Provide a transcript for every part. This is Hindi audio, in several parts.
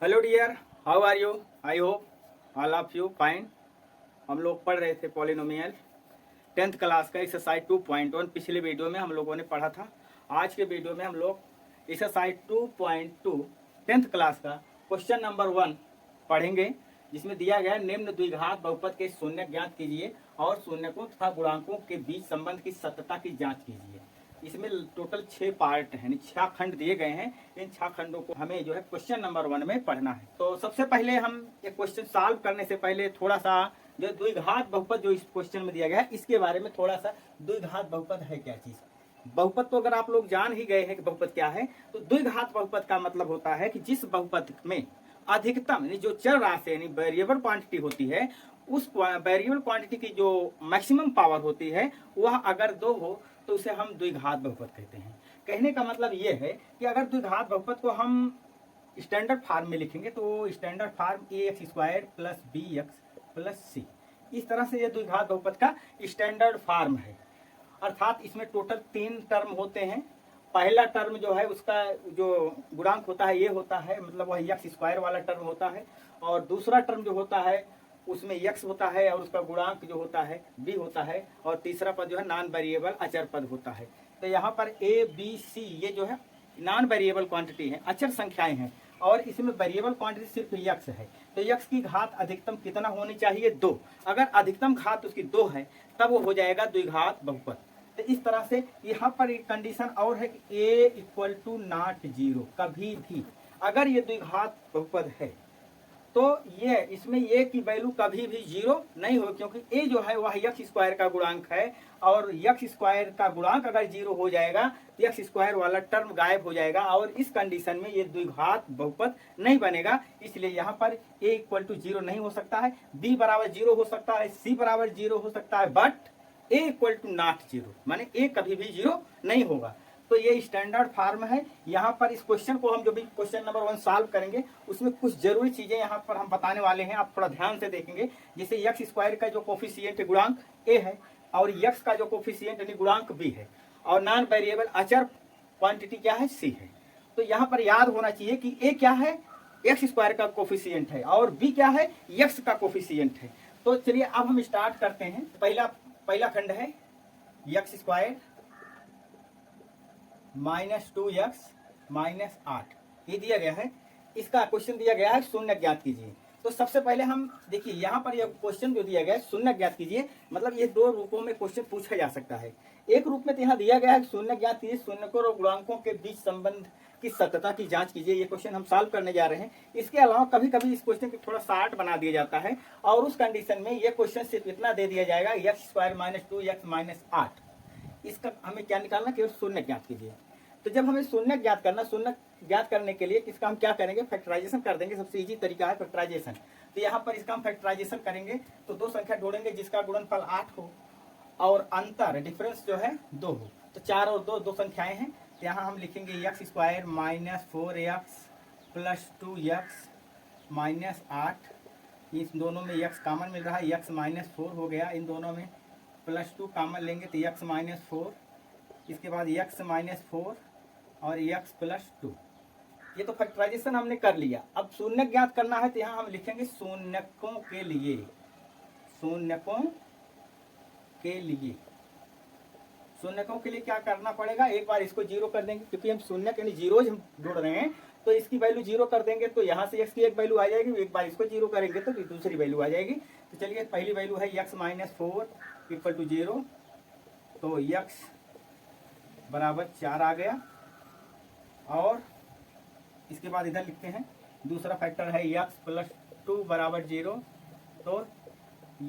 Hello dear, how are you? I hope all of you fine. हम लोग पढ़ रहे थे पॉलिनोमियल 10th क्लास का एक्सरसाइज 2.1। पिछले वीडियो में हम लोगों ने पढ़ा था। आज के वीडियो में हम लोग एक्सरसाइज 2.2 10th क्लास का क्वेश्चन नंबर 1 पढ़ेंगे, जिसमें दिया गया निम्न द्विघात बहुपद के शून्य ज्ञात कीजिए और शून्यकों तथा गुणांकों के बीच संबंध की सत्यता की जांच कीजिए। इसमें टोटल 6 पार्ट हैं, 6 खंड दिए गए हैं। इन 6 खंडों को हमें जो है क्वेश्चन नंबर 1 में पढ़ना है। तो सबसे पहले हम एक क्वेश्चन सॉल्व करने से पहले थोड़ा सा जो द्विघात बहुपद जो इस क्वेश्चन में दिया गया है इसके बारे में थोड़ा सा, द्विघात बहुपद है क्या चीज। बहुपद तो अगर आप लोग जान ही गए हैं कि बहुपद क्या है, तो द्विघात बहुपद का मतलब होता है कि जिस बहुपद में अधिकतम जो चर राशि यानी वेरिएबल क्वांटिटी होती है, उस वेरिएबल क्वांटिटी की जो मैक्सिमम पावर होती है वह अगर 2 हो तो उसे हम द्विघात बहुपद कहते हैं। कहने का मतलब ये है कि अगर द्विघात बहुपद को हम स्टैंडर्ड फॉर्म में लिखेंगे तो standard form ax² + bx + c, इस तरह से ये द्विघात बहुपद का स्टैंडर्ड फॉर्म है। अर्थात इसमें टोटल 3 टर्म होते हैं। पहला टर्म जो है उसका जो गुणांक होता है ये होता है, मतलब वह x² वाला टर्म होता है। और दूसरा टर्म जो होता है उसमें x होता है और उसका गुणांक जो होता है b होता है। और तीसरा पद जो है नॉन वेरिएबल अचर पद होता है। तो यहाँ पर a b c ये जो है नॉन वेरिएबल क्वांटिटी है, अचर संख्याएं हैं। और इसमें वेरिएबल क्वांटिटी सिर्फ x है। तो x की घात अधिकतम कितना होनी चाहिए? 2। अगर अधिकतम घात उसकी 2 है तब वो हो जाएगा द्विघात बहुपद। तो इस तरह से यहाँ पर एक कंडीशन और है कि a = नॉट 0। कभी भी अगर ये द्विघात बहुपद है तो ये इसमें a की वैल्यू कभी भी 0 नहीं हो, क्योंकि a जो है वह x² का गुणांक है। और x² का गुणांक अगर 0 हो जाएगा तो x² वाला टर्म गायब हो जाएगा और इस कंडीशन में ये द्विघात बहुपद नहीं बनेगा। इसलिए यहाँ पर a = 0 नहीं हो सकता है, b = 0 हो सकता है, c = 0 हो सकता है, बट a = नॉट 0, माने a कभी भी 0 नहीं होगा। तो ये स्टैंडर्ड फॉर्म है। यहाँ पर इस क्वेश्चन को हम जो भी क्वेश्चन नंबर 1 सॉल्व करेंगे उसमें कुछ जरूरी चीजें यहाँ पर हम बताने वाले हैं, आप थोड़ा ध्यान से देखेंगे। जैसे x² का जो कोफिशिएंट गुणांक a है और x का जो कोफिशिएंट यानी गुणांक b है और नॉन वेरिएबल अचर क्वांटिटी क्या है? c है। तो यहाँ पर याद होना चाहिए कि a क्या है? x² का कोफिशिएंट है और b क्या है? x का कोफिशिएंट है। तो चलिए अब हम स्टार्ट करते हैं। पहला खंड है x² -2x - 8, ये दिया गया है। इसका क्वेश्चन दिया गया है शून्य ज्ञात कीजिए। तो सबसे पहले हम देखिए यहाँ पर यह क्वेश्चन जो दिया गया है शून्य ज्ञात कीजिए, मतलब ये 2 रूपों में क्वेश्चन पूछा जा सकता है। एक रूप में तो यहाँ दिया गया है शून्य ज्ञात कीजिए, शून्यकों और गुणांकों के बीच संबंध की सत्यता की जांच कीजिए। ये क्वेश्चन हम सॉल्व करने जा रहे हैं। इसके अलावा कभी कभी इस क्वेश्चन को थोड़ा शार्ट बना दिया जाता है और उस कंडीशन में ये क्वेश्चन सिर्फ इतना दे दिया जाएगा x² - 2x - 8। इसका हमें क्या निकालना, केवल शून्य ज्ञात कीजिए। तो जब हमें शून्य ज्ञात करना, शून्य ज्ञात करने के लिए इसका हम क्या करेंगे? फैक्टराइजेशन कर देंगे। सबसे इजी तरीका है फैक्टराइजेशन। तो यहाँ पर इसका हम फैक्टराइजेशन करेंगे तो 2 संख्या जोड़ेंगे जिसका गुणनफल 8 हो और अंतर डिफरेंस जो है 2 हो। तो 4 और 2 संख्याएं हैं। तो यहाँ हम लिखेंगे x² - 4x + 2x - 8। इस दोनों में x कॉमन मिल रहा है, x - 4 हो गया। इन दोनों में +2 कॉमन लेंगे तो x - 4, इसके बाद x - 4 और x + 2। ये तो फैक्टराइजेशन हमने कर लिया। अब शून्य ज्ञात करना है तो यहाँ हम लिखेंगे शून्यकों के लिए, शून्यकों के लिए। शून्यकों के लिए क्या करना पड़ेगा? एक बार इसको 0 कर देंगे, क्योंकि हम शून्य यानी जीरोज हम जोड़ रहे हैं तो इसकी वैल्यू 0 कर देंगे तो यहाँ से x की एक वैल्यू आ जाएगी। एक बार इसको 0 करेंगे तो दूसरी वैल्यू आ जाएगी। तो चलिए पहली वैल्यू है x - 4 = 0, तो x = 4 आ गया। और इसके बाद इधर लिखते हैं दूसरा फैक्टर है x + 2 = 0, तो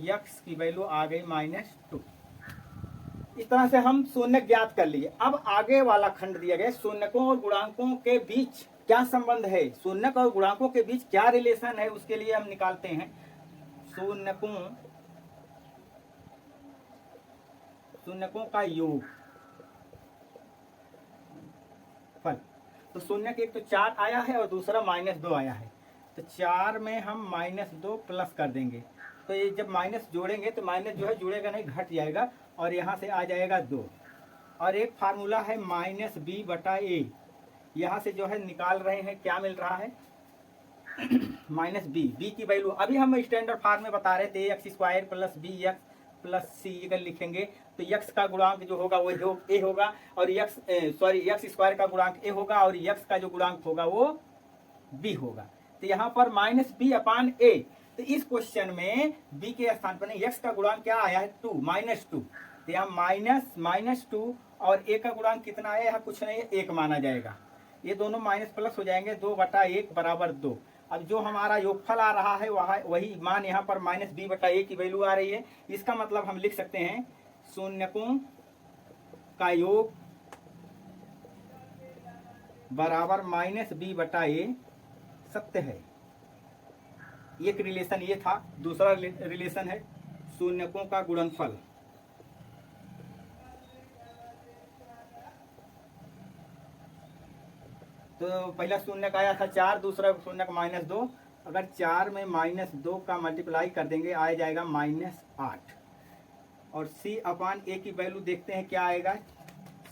x की वैल्यू आ गई -2। इस तरह से हम शून्य ज्ञात कर लिए। अब आगे वाला खंड दिया गया शून्यकों और गुणांकों के बीच क्या संबंध है, शून्यक और गुणांकों के बीच क्या रिलेशन है, उसके लिए हम निकालते हैं शून्यकों का योग फल। तो शून्य एक तो 4 आया है और दूसरा -2 आया है। तो 4 में हम -2 प्लस कर देंगे। तो ये जब माइनस जोड़ेंगे तो माइनस जो है जुड़ेगा नहीं, घट जाएगा और यहाँ से आ जाएगा 2। और एक फार्मूला है -b/a, यहाँ से जो है निकाल रहे हैं क्या मिल रहा है? माइनस बी की वैल्यू अभी हम स्टैंडर्ड फॉर्म में बता रहे थे x square plus b x plus c अगर लिखेंगे तो एक्स का गुणांक जो होगा वो ए होगा और एक्स स्क्वायर का गुणांक ए होगा और एक्स का जो गुणांक होगा वो बी होगा। तो यहाँ पर माइनस बी अपान ए, तो इस क्वेश्चन में बी के स्थान पर एक्स का गुणांक क्या आया है 2 -2, तो यहाँ -2 और ए का गुणांक कितना है यहाँ कुछ नहीं है 1 माना जाएगा। ये दोनों माइनस प्लस हो जाएंगे 2/1 बराबर 2। अब जो हमारा योगफल आ रहा है वही मान यहाँ पर -b/a की वैल्यू आ रही है। इसका मतलब हम लिख सकते हैं शून्यकों का योग बराबर -b/a सत्य है। एक रिलेशन ये था, दूसरा रिलेशन है शून्यकों का गुणनफल। तो पहला शून्यक आया था 4, दूसरा शून्यक -2। अगर 4 में -2 का मल्टीप्लाई कर देंगे आ जाएगा -8 और c अपान a की वैल्यू देखते हैं क्या आएगा।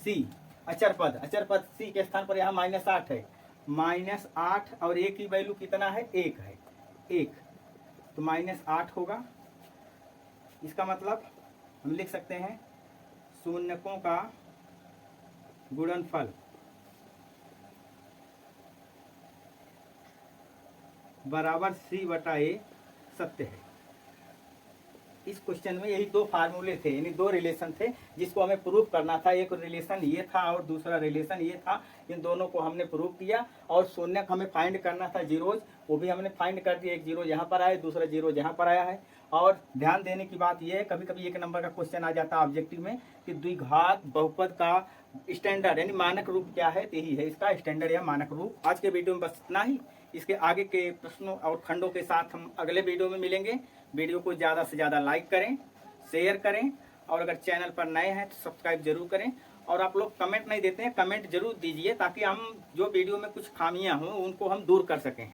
c अचर पद c के स्थान पर यहाँ -8 है, -8 और a की वैल्यू कितना है 1 है, 1 तो -8 होगा। इसका मतलब हम लिख सकते हैं शून्यकों का गुणनफल बराबर c/a सत्य है। इस क्वेश्चन में यही दो फार्मूले थे, यानी दो रिलेशन थे जिसको हमें प्रूव करना था। एक रिलेशन ये था और दूसरा रिलेशन ये था। इन दोनों को हमने प्रूव किया और शून्यक हमें फाइंड करना था जीरोज, वो भी हमने फाइंड कर दिया। एक जीरो यहाँ पर आया, दूसरा जीरो यहाँ पर आया है। और ध्यान देने की बात यह है, कभी कभी एक नंबर का क्वेश्चन आ जाता है ऑब्जेक्टिव में कि द्विघात बहुपद का स्टैंडर्ड यानी मानक रूप क्या है, तो यही है इसका स्टैंडर्ड या मानक रूप। आज के वीडियो में बस इतना ही। इसके आगे के प्रश्नों और खंडों के साथ हम अगले वीडियो में मिलेंगे। वीडियो को ज़्यादा से ज़्यादा लाइक करें, शेयर करें और अगर चैनल पर नए हैं तो सब्सक्राइब जरूर करें। और आप लोग कमेंट नहीं देते हैं, कमेंट जरूर दीजिए ताकि हम जो वीडियो में कुछ खामियां हों उनको हम दूर कर सकें।